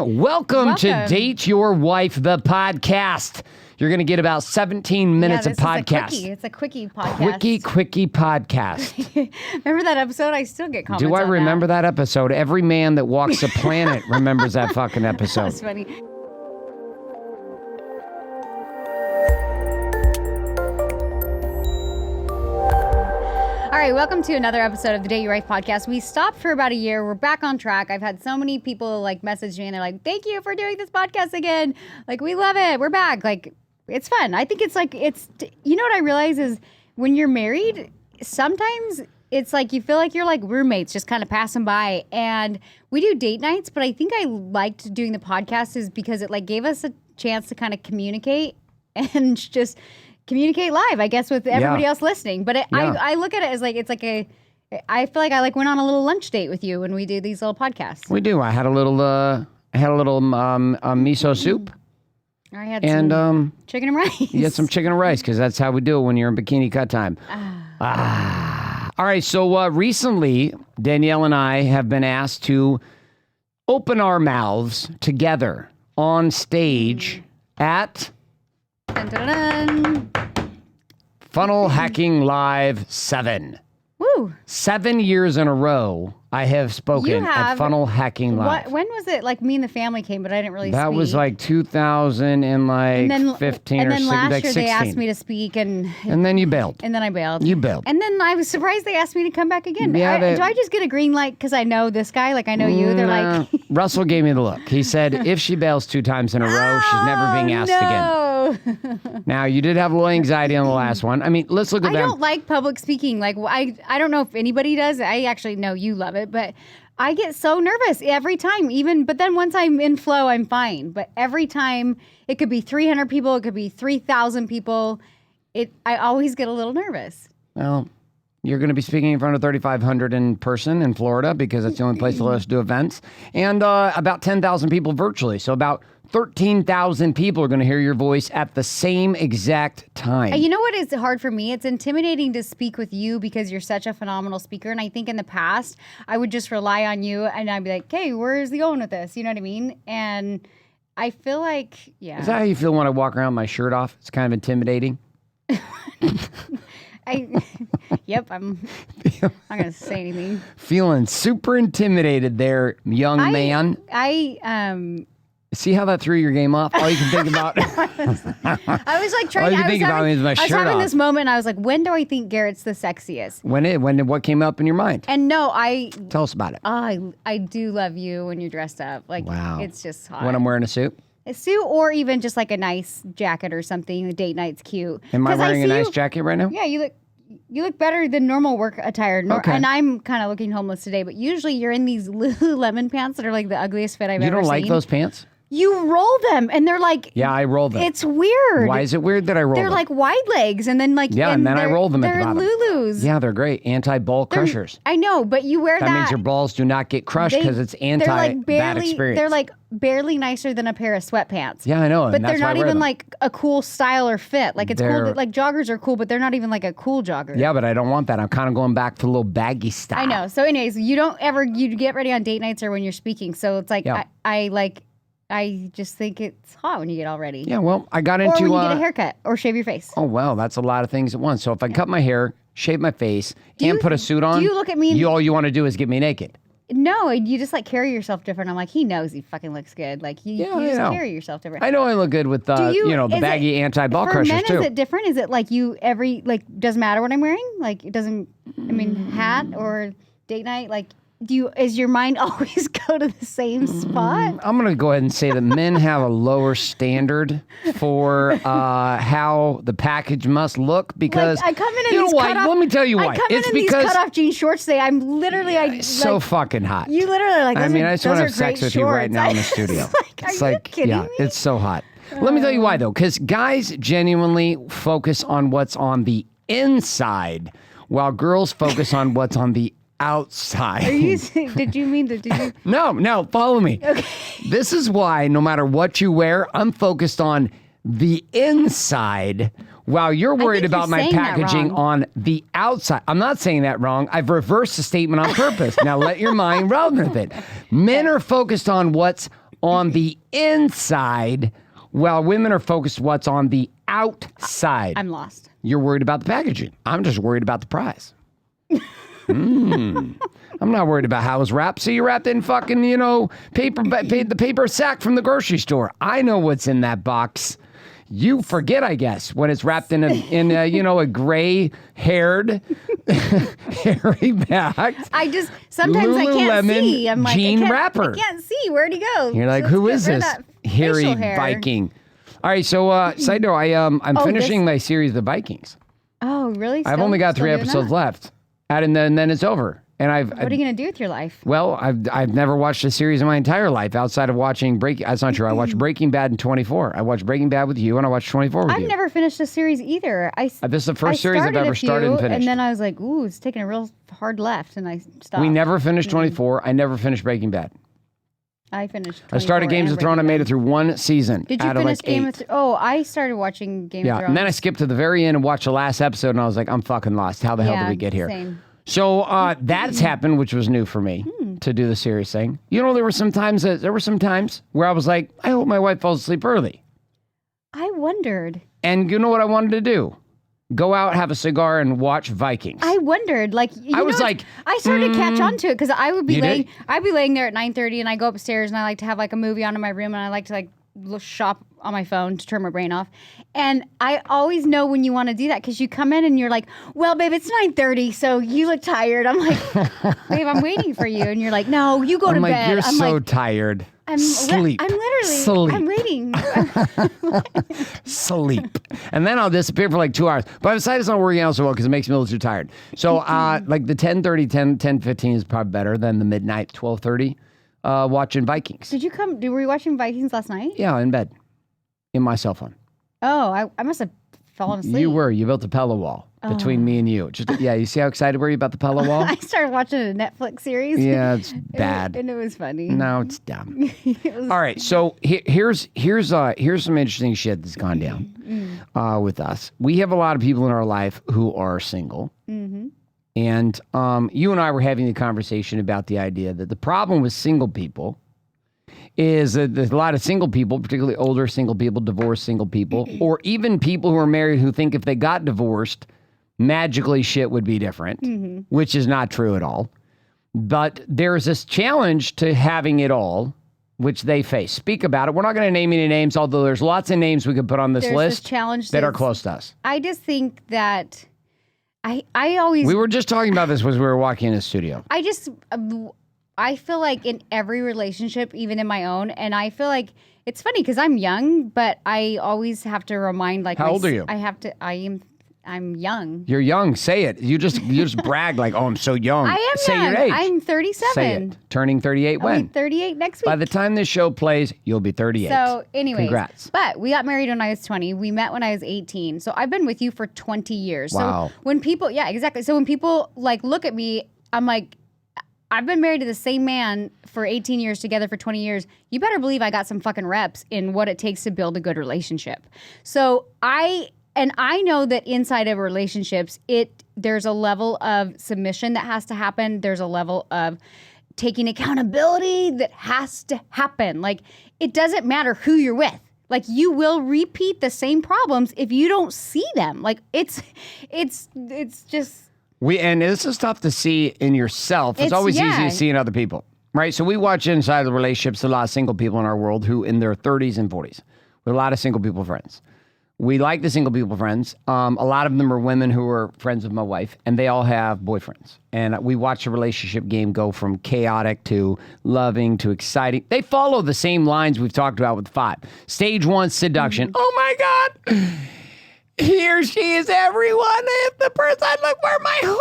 Welcome to Date Your Wife, the podcast. You're going to get about 17 minutes of podcast. It's a quickie podcast. Quickie podcast. Remember that episode? I still get comments Do I remember that episode? Every man that walks the planet remembers that fucking episode. That's funny. All right, welcome to another episode of the Date Your Wife podcast. We stopped for about a year. We're back on track. I've had so many people message me and they're like, "Thank you for doing this podcast again. We love it. We're back." It's fun. I think you know what I realize is when you're married, sometimes it's you feel like you're roommates just kind of passing by. And we do date nights, but I think I liked doing the podcast is because it gave us a chance to kind of communicate and just communicate live, I guess, with everybody else listening. But I look at it as I feel like I went on a little lunch date with you when we do these little podcasts. We do. I had a little miso soup. I had some chicken and rice. You had some chicken and rice because that's how we do it when you're in bikini cut time. All right. So recently, Danielle and I have been asked to open our mouths together on stage at Dun, dun, dun. Funnel Hacking Live 7. Woo! 7 years in a row, I have spoken at Funnel Hacking Live. When was it? Me and the family came, but I didn't really speak. That was 2015 and or then last year 16. they asked me to speak, and then you bailed. And then I bailed. You bailed. And then I was surprised they asked me to come back again. Yeah, do I just get a green light because I know this guy? I know you? They're Russell gave me the look. He said, if she bails 2 times in a row, she's never being asked again. Now, you did have a little anxiety on the last one. I mean, let's look at that. I don't like public speaking. I don't know if anybody does. I actually know you love it, but I get so nervous every time. But then once I'm in flow, I'm fine. But every time, it could be 300 people, it could be 3,000 people. I always get a little nervous. Well, you're going to be speaking in front of 3,500 in person in Florida because that's the only place to let us do events. And about 10,000 people virtually. So about 13,000 people are going to hear your voice at the same exact time. You know what is hard for me? It's intimidating to speak with you because you're such a phenomenal speaker. And I think in the past, I would just rely on you and I'd be like, "Hey, where's he going with this?" You know what I mean? And I feel yeah. Is that how you feel when I walk around with my shirt off? It's kind of intimidating. Yep, I'm not going to say anything. Feeling super intimidated there, young man. See how that threw your game off? All you can think about. I was trying. All you can think about is my shirt off. I was having this moment, and I was like, "When do I think Garrett's the sexiest?" What came up in your mind? And tell us about it. I do love you when you're dressed up. Wow, it's just hot. When I'm wearing a suit. A suit, or even just a nice jacket or something. The date night's cute. Am I wearing a nice jacket right now? Yeah, you look better than normal work attire. Okay. And I'm kind of looking homeless today, but usually you're in these Lululemon pants that are the ugliest fit I've ever seen. You don't like those pants? You roll them, and they're Yeah, I roll them. It's weird. Why is it weird that I roll them? They're wide legs, and then Yeah, and then I roll them at the bottom. They're Lulus. Yeah, they're great. Anti-ball crushers. I know, but you wear that. That means your balls do not get crushed because it's that experience. They're barely nicer than a pair of sweatpants. Yeah, I know. But they're not even a cool style or fit. It's cool that joggers are cool, but they're not even a cool jogger. Yeah, but I don't want that. I'm kind of going back to a little baggy style. I know. So anyways, you get ready on date nights or when you're speaking. So it's I just think it's hot when you get all ready. Yeah, well, I got into... Or when you get a haircut or shave your face. Oh, well, that's a lot of things at once. So if I cut my hair, shave my face, and put a suit on... Do you look at me... all you want to do is get me naked. No, you just carry yourself different. I'm he knows he fucking looks good. You just carry yourself different. I know I look good with the baggy anti-ball crushers too. For men, is it different? Is it doesn't matter what I'm wearing? It doesn't, hat or date night? Is your mind always go to the same spot? I'm going to go ahead and say that men have a lower standard for how the package must look because I come in these cutoff. Let me tell you why. I come in these cutoff jean shorts today. I'm literally so fucking hot. You literally I just want to have sex with you right now in the studio. Are you kidding me? It's so hot. Let me tell you why though, because guys genuinely focus on what's on the inside, while girls focus on what's on the outside. Did you mean to? No, follow me. Okay. This is why no matter what you wear, I'm focused on the inside while you're worried about my packaging on the outside. I'm not saying that wrong. I've reversed the statement on purpose. Now let your mind run with it. Men are focused on what's on the inside, while women are focused what's on the outside. I'm lost. You're worried about the packaging. I'm just worried about the prize. I'm not worried about how it's wrapped. See, you wrapped in fucking, the paper sack from the grocery store. I know what's in that box. You forget, I guess, when it's wrapped in a gray-haired, hairy bag. Sometimes I can't see. I'm like, jean wrapper. I can't see. Where'd he go? You're like, who is this hairy Viking? All right, so side note, I'm finishing my series, The Vikings. Oh, really? I've only got 3 episodes left, and then it's over. And what are you going to do with your life? Well, I've never watched a series in my entire life outside of watching That's not true. I watched Breaking Bad in 24. I watched Breaking Bad with you, and I watched 24 with you. I've never finished a series either. This is the first series I've ever started and finished. And then I was like, ooh, it's taking a real hard left, and I stopped. We never finished 24. I never finished Breaking Bad. I finished. I started Games of Thrones. I made it through 1 season. Did you finish Game of Thrones? Oh, I started watching Game of Thrones. Yeah, and then I skipped to the very end and watched the last episode, and I was like, I'm fucking lost. How the hell did we get here? Same. So that's happened, which was new for me to do the serious thing. There were some times where I was like, I hope my wife falls asleep early. I wondered. And you know what I wanted to do? Go out, have a cigar, and watch Vikings. I wondered, I started to catch on to it because I'd be laying there at 9:30, and I go upstairs, and I like to have like a movie on in my room, and I like to shop on my phone to turn my brain off. And I always know when you want to do that because you come in and you're like, well, babe, it's 9:30, so you look tired. I'm like, babe, I'm waiting for you. And you're like, no, you go to bed. You're so tired. Sleep. I'm literally, Sleep. I'm waiting. Sleep. And then I'll disappear for like 2 hours. But I decided it's not working out so well because it makes me a little too tired. So like the 10:30, 10:15 is probably better than the midnight 12:30 watching Vikings. Were you watching Vikings last night? Yeah, in bed. In my cell phone. Oh, I must have fallen asleep. You built a pillow wall between me and you. You see how excited were you about the pillow wall? I started watching a Netflix series. Yeah, it's bad. And it was funny. No, it's dumb. All right, so here's some interesting shit that's gone down with us. We have a lot of people in our life who are single. Mm-hmm. And you and I were having a conversation about the idea that the problem with single people is that there's a lot of single people, particularly older single people, divorced single people, or even people who are married who think if they got divorced, magically shit would be different, which is not true at all. But there's this challenge to having it all, which they face. Speak about it. We're not going to name any names, although there's lots of names we could put on this list that are close to us. I just think that I always... We were just talking about this as we were walking in the studio. I feel like in every relationship, even in my own, and I feel like it's funny because I'm young, but I always have to remind How old are you? I'm young. You're young. Say it. You just brag like, oh, I'm so young. I am Say young. your age. I'm 37. Say it. Turning 38 when? I'll be 38 next week. By the time this show plays, you'll be 38. So anyways. Congrats. But we got married when I was 20. We met when I was 18. So I've been with you for 20 years. Wow. So when people, yeah, exactly. So when people look at me, I'm like, I've been married to the same man for 18 years, together for 20 years. You better believe I got some fucking reps in what it takes to build a good relationship. So I know that inside of relationships, there's a level of submission that has to happen. There's a level of taking accountability that has to happen. It doesn't matter who you're with. You will repeat the same problems if you don't see them. It's just... And this is tough to see in yourself. It's always easy to see in other people, right? So we watch inside the relationships a lot of single people in our world who in their 30s and 40s. We have a lot of single people friends. We like the single people friends. A lot of them are women who are friends of my wife, and they all have boyfriends. And we watch the relationship game go from chaotic to loving to exciting. They follow the same lines we've talked about with 5. Stage 1, seduction. Oh my God. He or she is everyone. If the person I look for my whole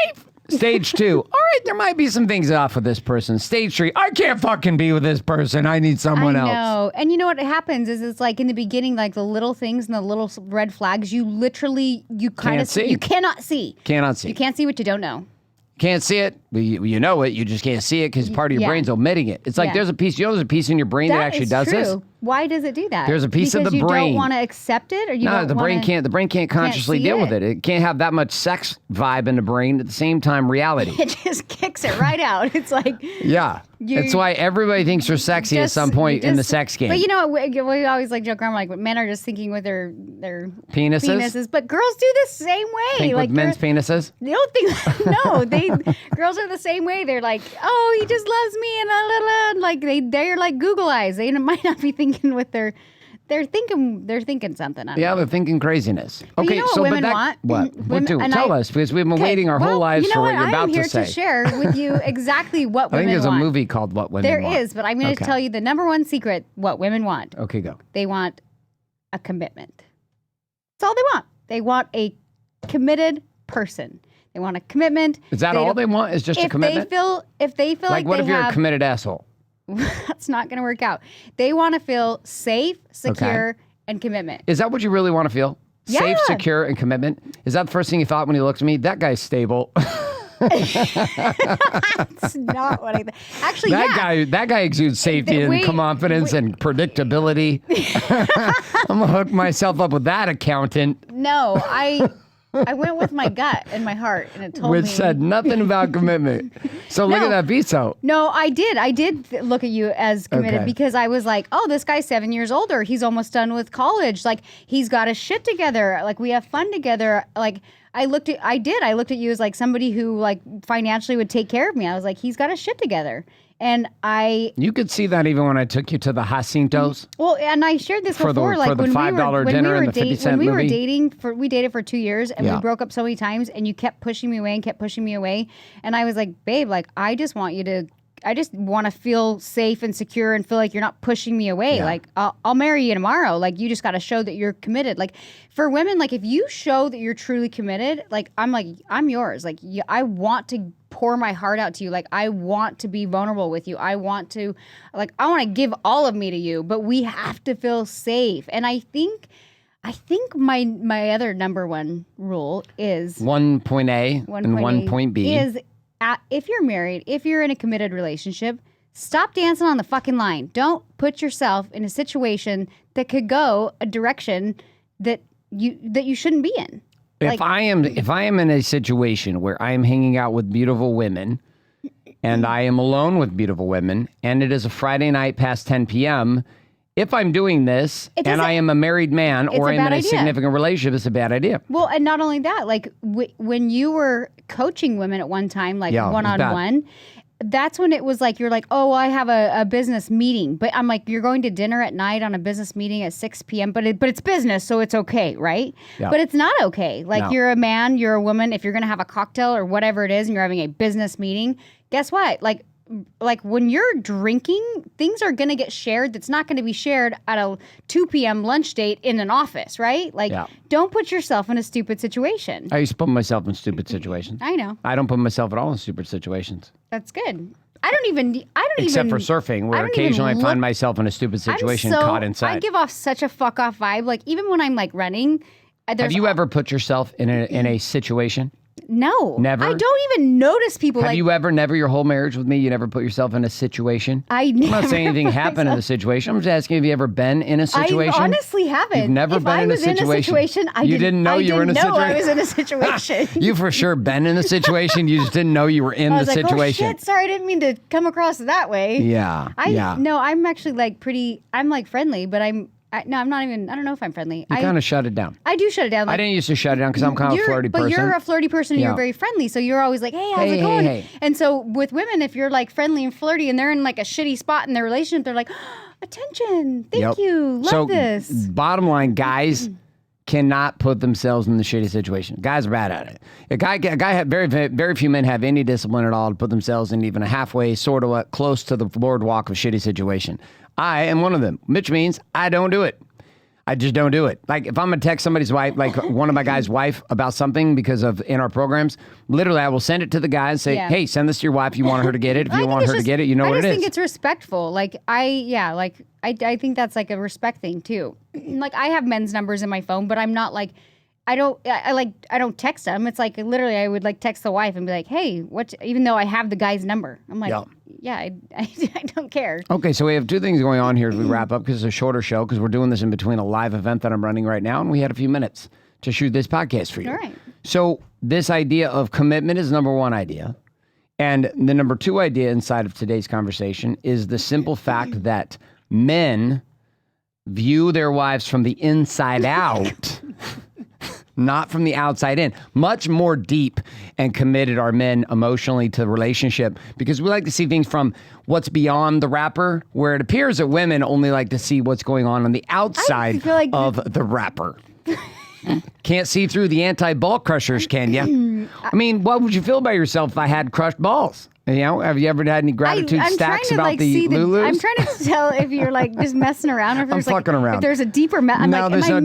life. Stage 2. All right, there might be some things off with this person. Stage 3. I can't fucking be with this person. I need someone else. I know. And you know what happens is it's in the beginning, the little things and the little red flags, you cannot see. Cannot see. You can't see what you don't know. Can't see it. You know it. You just can't see it because part of your Yeah. brain's omitting it. It's like Yeah. there's a piece. There's a piece in your brain that actually is does true. this. Why does it do that? There's a piece of the Because you brain. don't want to accept it, or you No, don't the brain wanna- can't. The brain can't consciously see deal it. with it. It can't have that much sex vibe in the brain at the same time. Reality. It just kicks it right out. It's like Yeah, that's why everybody thinks they're sexy at some point in the sex game. But you know, we always like joke around like men are just thinking with their Penises? but girls do the same way. Think like with men's penises. they don't think no. Girls are the same way. They're like, oh, he just loves me, and la, la, la. Like they're like Google eyes. They might not be thinking with their. They're thinking something. I don't know. They're thinking craziness. But Okay, you know what so women but that, want? what? Women- do and tell us because we've been Okay, waiting our whole lives you know for what you're I'm about here to say. share with you exactly what I women think there's want. a movie called What Women There Want. is, but I'm going to tell you the number one secret: what women want. Okay, go. They want a commitment. That's all they want. They want a committed person. They want a commitment. Is that all they want? Is just a commitment? If they feel like what they if you're a have, committed asshole? that's not going to work out. They want to feel safe, secure, and commitment. Is that what you really want to feel? Safe, Yeah. secure, and commitment? Is that the first thing you thought when you looked at me? That guy's stable. That's not what I think. Actually, yeah. That guy exudes safety and confidence and predictability. I'm gonna hook myself up with that accountant, No, I went with my gut and my heart, and it told which me. said nothing about commitment. So look No. at that veto. No, I did look at you as committed Okay. because I was like, oh, this guy's 7 years older. He's almost done with college. Like, he's got his shit together. Like, we have fun together. Like, I looked at you as like somebody who like financially would take care of me. I was like, he's got his shit together. And You could see that even when I took you to the Jacintos. well, and I shared this For the- before, for like the when $5 we dinner were and the 50 cent when we were movie. dating we dated for 2 years and Yeah. we broke up so many times and you kept pushing me away and kept pushing me away. And I was like, babe, like I just want to feel safe and secure and feel like you're not pushing me away. Yeah. Like I'll marry you tomorrow. Like you just got to show that you're committed. Like for women, like if you show that you're truly committed, like I'm yours. Like I want to pour my heart out to you. Like I want to be vulnerable with you. I want to give all of me to you, but we have to feel safe. And I think my other number one rule is One point A and one point B. is if you're married, if you're in a committed relationship, stop dancing on the fucking line. Don't put yourself in a situation that could go a direction that you shouldn't be in. If I am in a situation where I am hanging out with beautiful women and I am alone with beautiful women and it is a Friday night past 10 p.m., if I'm doing this and I am a married man or a I'm in bad a idea. significant relationship, it's a bad idea. Well, and not only that, like when you were coaching women at one time, like Yeah, it was one-on-one, that's when it was like, you're like, oh, I have a business meeting. But I'm like, you're going to dinner at night on a business meeting at 6 p.m., but it's business, so it's okay, right? Yeah. But it's not okay. Like No. you're a man, you're a woman, if you're going to have a cocktail or whatever it is and you're having a business meeting, guess what? Like when you're drinking, things are going to get shared that's not going to be shared at a 2 p.m. lunch date in an office, right? Like, Yeah. don't put yourself in a stupid situation. I used to put myself in stupid situations. I know. I don't put myself at all in stupid situations. That's good. I don't even Except for surfing, where occasionally I find myself in a stupid situation caught I inside. give off such a fuck off vibe. Like even when I'm like running, Have you ever put yourself in a situation? No. Never? I don't even notice people. Have you ever, never your whole marriage with me, you never put yourself in a situation? I'm not saying anything happened in the situation. I'm just asking, have you ever been in a situation? I honestly haven't. You've never if been I in a was in a situation. situation, You didn't know you were in a situation? I was in a situation. You for sure been in a situation. You just didn't know you were in I the was like, situation. oh shit, sorry, I didn't mean to come across that way. Yeah. No, I'm actually like I'm like friendly, but I'm not even, I don't know if I'm friendly. You kind of shut it down. I do shut it down. I didn't used to shut it down because I'm kind of a flirty person. But you're a flirty person and Yeah. you're very friendly. So you're always like, hey, how's Hey, it going? hey. And so with women, if you're like friendly and flirty and they're in like a shitty spot in their relationship, they're like, attention, thank Yep. you, love So, this. bottom line, guys cannot put themselves in the shitty situation. Guys are bad at it. A guy very few men have any discipline at all to put themselves in even a halfway, sort of close to the boardwalk of a shitty situation. I am one of them, which means I don't do it. I just don't do it. Like if I'm gonna text somebody's wife, like one of my guys' wife about something because of in our programs, literally I will send it to the guy and say, Yeah. hey, send this to your wife. You want her to get it. If you I want think her it's to get it, you know what it I is. just think it's respectful. Like I think that's like a respect thing too. Like I have men's numbers in my phone, but I'm not like, I don't text them. It's like literally I would like text the wife and be like, hey, even though I have the guy's number. I'm like, yeah, I don't care. Okay, so we have two things going on here as we wrap up because it's a shorter show because we're doing this in between a live event that I'm running right now, and we had a few minutes to shoot this podcast for you. All right. So this idea of commitment is number one idea. And the number two idea inside of today's conversation is the simple fact that men view their wives from the inside out, not from the outside in. Much more deep and committed are men emotionally to the relationship because we like to see things from what's beyond the wrapper, where it appears that women only like to see what's going on the outside of the wrapper. Can't see through the anti-ball crushers, can you? I mean, what would you feel about yourself if I had crushed balls? You know, have you ever had any gratitude stacks about the Lulus? I'm trying to tell if you're like just messing around or if there's fucking around. If there's a deeper message. No, there's no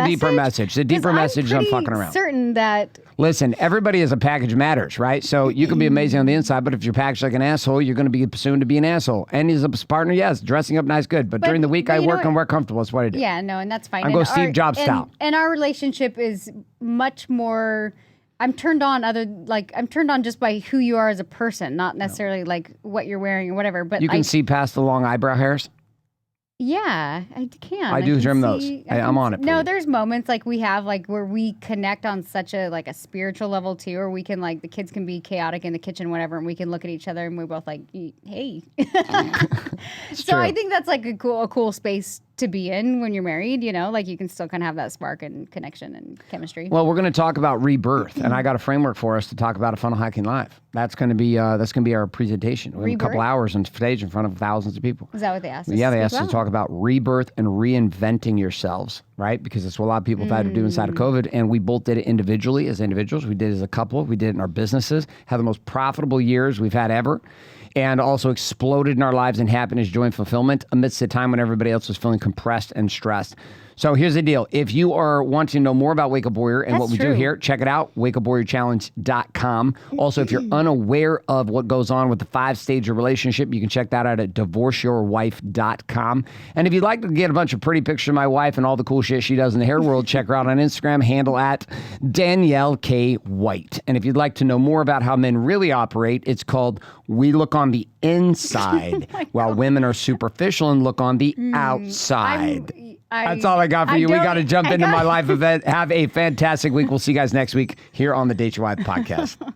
deeper message. The deeper message is I'm fucking around. Certain that. Listen, everybody as a package matters, right? So you can be amazing on the inside, but if you're packaged like an asshole, you're going to be soon to be an asshole. And as a partner, yes, dressing up nice, good. But during the week, I work and wear comfortable. That's what I do. Yeah, no, and that's fine. I go Steve Jobs style. And our relationship is much more. I'm turned on just by who you are as a person, not necessarily like what you're wearing or whatever. But you can see past the long eyebrow hairs. Yeah, I can. I do trim those. I'm on it. No, there's moments like we have like where we connect on such a like a spiritual level too, where we can like the kids can be chaotic in the kitchen, whatever, and we can look at each other and we're both like, hey. So true. I think that's like a cool space to be in when you're married, you know, like you can still kind of have that spark and connection and chemistry. Well, we're going to talk about rebirth, and I got a framework for us to talk about a funnel hacking live. That's going to be our presentation. We have a couple hours on stage in front of thousands of people. Is that what they asked us? Yeah, they asked us to talk about rebirth and reinventing yourselves, right? Because it's what a lot of people have had to do inside of COVID, and we both did it individually as individuals. We did it as a couple. We did it in our businesses. Had the most profitable years we've had ever. And also exploded in our lives in happiness, joy, and fulfillment amidst a time when everybody else was feeling compressed and stressed. So here's the deal. If you are wanting to know more about Wake Up Warrior and what we do here, check it out, wakeupwarriorchallenge.com. Also, if you're unaware of what goes on with the 5-stage relationship, you can check that out at divorceyourwife.com. And if you'd like to get a bunch of pretty pictures of my wife and all the cool shit she does in the hair world, check her out on Instagram, handle at Danielle K. White. And if you'd like to know more about how men really operate, it's called We Look on the Inside, while women are superficial and look on the outside. That's all I got for you. We got to jump into my live event. Have a fantastic week. We'll see you guys next week here on the Date Your Wife podcast.